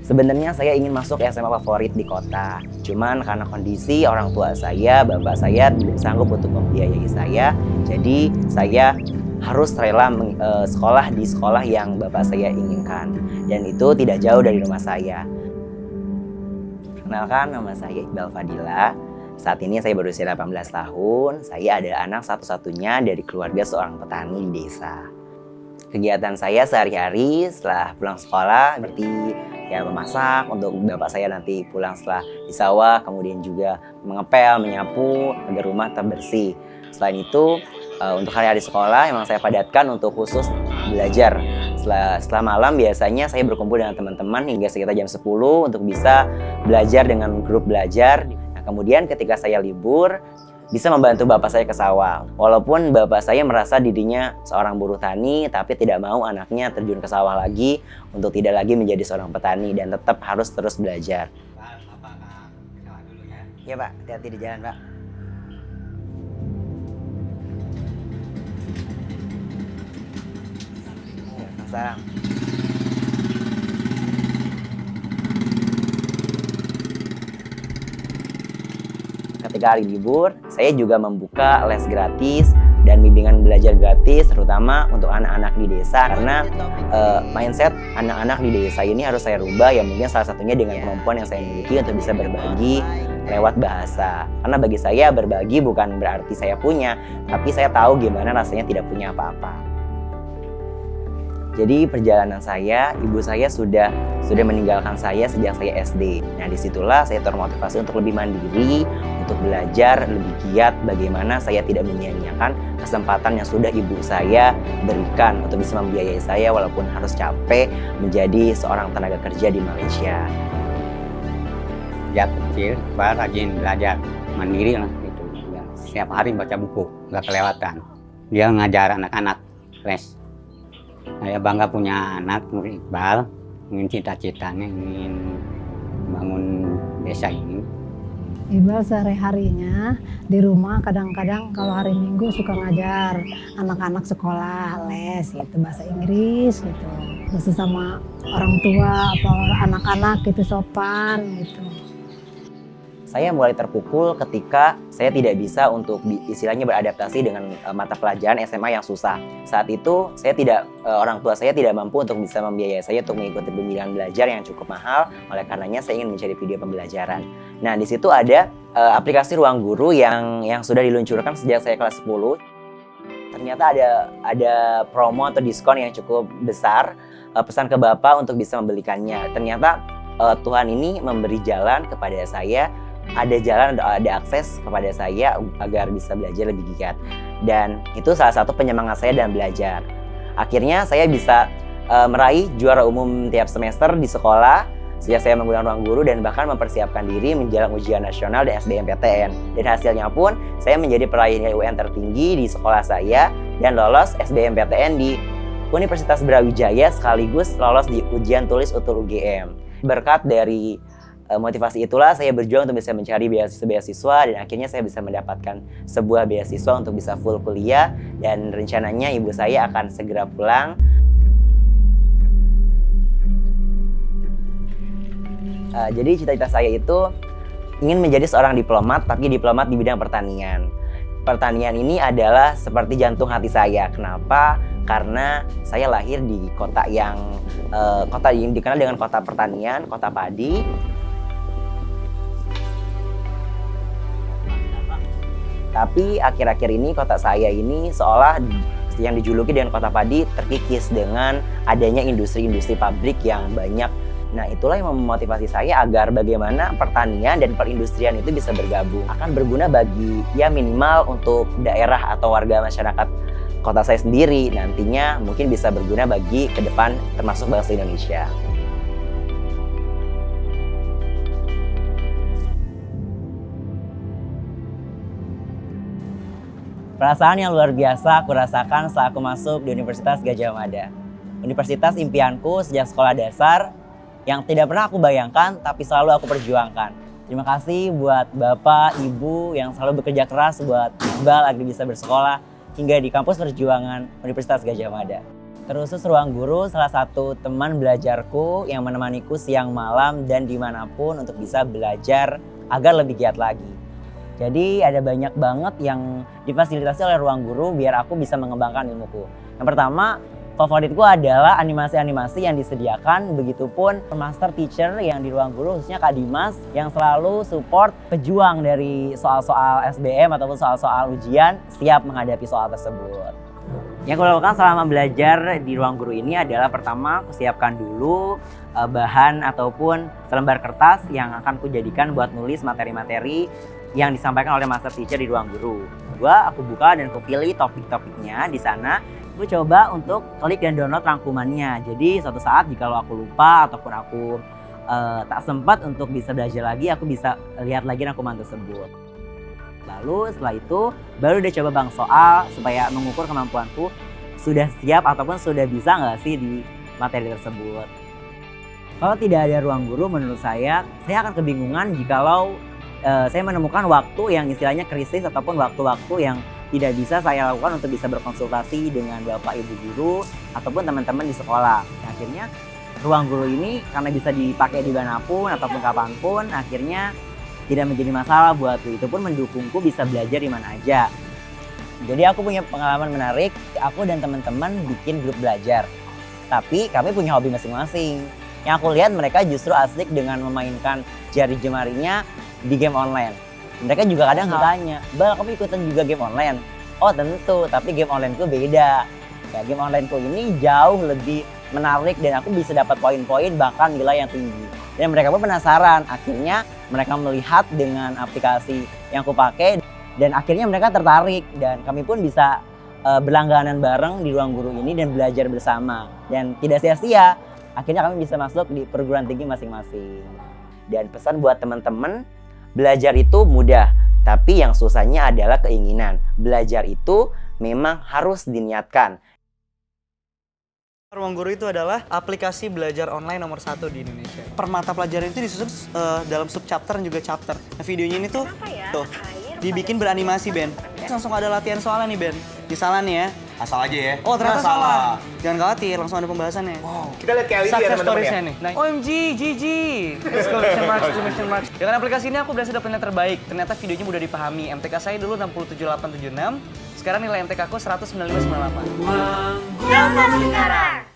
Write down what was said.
Sebenarnya saya ingin masuk SMA favorit di kota. Cuman karena kondisi orang tua saya, bapak saya tidak sanggup untuk membiayai saya, jadi saya harus rela sekolah di sekolah yang bapak saya inginkan. Dan itu tidak jauh dari rumah saya. Kenalkan, nama saya Iqbal Fadila. Saat ini saya berusia 18 tahun. Saya adalah anak satu-satunya dari keluarga seorang petani di desa. Kegiatan saya sehari-hari setelah pulang sekolah seperti memasak untuk bapak saya nanti pulang setelah di sawah, kemudian juga mengepel, menyapu agar rumah tetap bersih. Selain itu, untuk hari-hari sekolah memang saya padatkan untuk khusus belajar. Setelah malam biasanya saya berkumpul dengan teman-teman hingga sekitar jam 10 untuk bisa belajar dengan grup belajar. Nah, kemudian ketika saya libur, bisa membantu bapak saya ke sawah. Walaupun bapak saya merasa dirinya seorang buruh tani, tapi tidak mau anaknya terjun ke sawah lagi untuk tidak lagi menjadi seorang petani dan tetap harus terus belajar. Bapak ke sawah dulu ya. Iya Pak, hati-hati di jalan Pak. Salam. Ketika hari libur, saya juga membuka les gratis dan bimbingan belajar gratis, terutama untuk anak-anak di desa. Karena mindset anak-anak di desa ini harus saya rubah, ya mungkin salah satunya dengan kemampuan yang saya miliki untuk bisa berbagi lewat bahasa. Karena bagi saya berbagi bukan berarti saya punya, tapi saya tahu gimana rasanya tidak punya apa-apa. Jadi perjalanan saya, ibu saya sudah meninggalkan saya sejak saya SD. Nah disitulah saya termotivasi untuk lebih mandiri, untuk belajar lebih giat bagaimana saya tidak menyia-nyiakan kesempatan yang sudah ibu saya berikan untuk bisa membiayai saya walaupun harus capek menjadi seorang tenaga kerja di Malaysia. Sejak kecil, Pak rajin belajar mandiri lah gitu. Ya, setiap hari baca buku, nggak kelewatan. Dia ngajar anak-anak les. Saya bangga punya anak murid Iqbal, ingin cita-citanya ingin bangun desa ini. Iqbal sehari-harinya di rumah kadang-kadang kalau hari Minggu suka ngajar anak-anak sekolah les gitu, bahasa Inggris gitu. Terus sama orang tua atau anak-anak gitu sopan gitu. Saya mulai terpukul ketika saya tidak bisa untuk istilahnya beradaptasi dengan mata pelajaran SMA yang susah. Saat itu orang tua saya tidak mampu untuk bisa membiayai saya untuk mengikuti bimbingan belajar yang cukup mahal. Oleh karenanya saya ingin mencari video pembelajaran. Nah di situ ada aplikasi Ruang Guru yang sudah diluncurkan sejak saya kelas 10. Ternyata ada promo atau diskon yang cukup besar. Pesan ke Bapak untuk bisa membelikannya. Ternyata Tuhan ini memberi jalan kepada saya. Ada jalan, ada akses kepada saya agar bisa belajar lebih giat. Dan itu salah satu penyemangat saya dalam belajar. Akhirnya saya bisa meraih juara umum tiap semester di sekolah sejak saya menggunakan Ruang Guru dan bahkan mempersiapkan diri menjelang ujian nasional dan SBMPTN. Dan hasilnya pun saya menjadi peraih nilai UN tertinggi di sekolah saya dan lolos SBMPTN di Universitas Brawijaya sekaligus lolos di ujian tulis UTUL UGM. Berkat dari motivasi itulah saya berjuang untuk bisa mencari beasiswa dan akhirnya saya bisa mendapatkan sebuah beasiswa untuk bisa full kuliah dan rencananya ibu saya akan segera pulang. Jadi cita-cita saya itu ingin menjadi seorang diplomat, tapi diplomat di bidang pertanian. Pertanian ini adalah seperti jantung hati saya. Kenapa? Karena saya lahir di kota yang dikenal dengan kota pertanian, kota padi. Tapi akhir-akhir ini kota saya ini seolah yang dijuluki dengan kota padi terkikis dengan adanya industri-industri pabrik yang banyak. Nah itulah yang memotivasi saya agar bagaimana pertanian dan perindustrian itu bisa bergabung. Akan berguna bagi minimal untuk daerah atau warga masyarakat kota saya sendiri. Nantinya mungkin bisa berguna bagi ke depan termasuk bangsa Indonesia. Perasaan yang luar biasa aku rasakan setelah aku masuk di Universitas Gadjah Mada. Universitas impianku sejak sekolah dasar yang tidak pernah aku bayangkan tapi selalu aku perjuangkan. Terima kasih buat Bapak, Ibu yang selalu bekerja keras buat Iqbal agar bisa bersekolah hingga di kampus perjuangan Universitas Gadjah Mada. Terus Ruang Guru salah satu teman belajarku yang menemaniku siang malam dan dimanapun untuk bisa belajar agar lebih giat lagi. Jadi ada banyak banget yang difasilitasi oleh Ruang Guru biar aku bisa mengembangkan ilmuku. Yang pertama, favoritku adalah animasi-animasi yang disediakan, begitupun master teacher yang di Ruang Guru, khususnya Kak Dimas, yang selalu support pejuang dari soal-soal SBM ataupun soal-soal ujian, siap menghadapi soal tersebut. Yang aku lakukan selama belajar di Ruang Guru ini adalah pertama, aku siapkan dulu bahan ataupun selembar kertas yang akan kujadikan buat nulis materi-materi yang disampaikan oleh master teacher di Ruang Guru. Kedua, aku buka dan aku pilih topik-topiknya di sana. Aku coba untuk klik dan download rangkumannya. Jadi suatu saat jika aku lupa ataupun aku tak sempat untuk bisa belajar lagi, aku bisa lihat lagi rangkuman tersebut. Lalu setelah itu baru dia coba bang soal supaya mengukur kemampuanku sudah siap ataupun sudah bisa nggak sih di materi tersebut. Kalau tidak ada Ruang Guru, menurut saya akan kebingungan jikalau saya menemukan waktu yang istilahnya krisis ataupun waktu-waktu yang tidak bisa saya lakukan untuk bisa berkonsultasi dengan Bapak Ibu Guru ataupun teman-teman di sekolah. Akhirnya Ruang Guru ini karena bisa dipakai di manapun ataupun kapanpun, akhirnya tidak menjadi masalah buatku. Itu pun mendukungku bisa belajar di mana aja. Jadi aku punya pengalaman menarik, aku dan teman-teman bikin grup belajar. Tapi kami punya hobi masing-masing. Yang aku lihat mereka justru asik dengan memainkan jari jemarinya di game online. Mereka juga kadang bertanya, "Bang, kamu ikutan juga game online?" Oh tentu, tapi game onlineku beda. Ya, game onlineku ini jauh lebih menarik dan aku bisa dapat poin-poin bahkan nilai yang tinggi. Dan mereka pun penasaran, akhirnya mereka melihat dengan aplikasi yang aku pakai dan akhirnya mereka tertarik dan kami pun bisa berlangganan bareng di Ruang Guru ini dan belajar bersama. Dan tidak sia-sia, akhirnya kami bisa masuk di perguruan tinggi masing-masing. Dan pesan buat teman-teman, belajar itu mudah, tapi yang susahnya adalah keinginan. Belajar itu memang harus diniatkan. Ruang Guru itu adalah aplikasi belajar online nomor 1 di Indonesia. Per mata pelajaran itu disusun dalam subchapter dan juga chapter. Nah, videonya ini tuh dibikin beranimasi, Ben. Langsung ada latihan soalnya nih, Ben. Di salah nih ya. Asal aja ya. Oh, ternyata Nah, salah. Jangan khawatir, langsung ada pembahasannya. Wow. Kita lihat kayak ya Success teman-teman ya. stories-nya nih. Nah, OMG, GG. Exclamation mark, exclamation mark. Dengan aplikasi ini aku berhasil dapat nilai terbaik. Ternyata videonya mudah dipahami. MTK saya dulu 67876. Sekarang nilai MTK aku 19598. Zaman sekarang.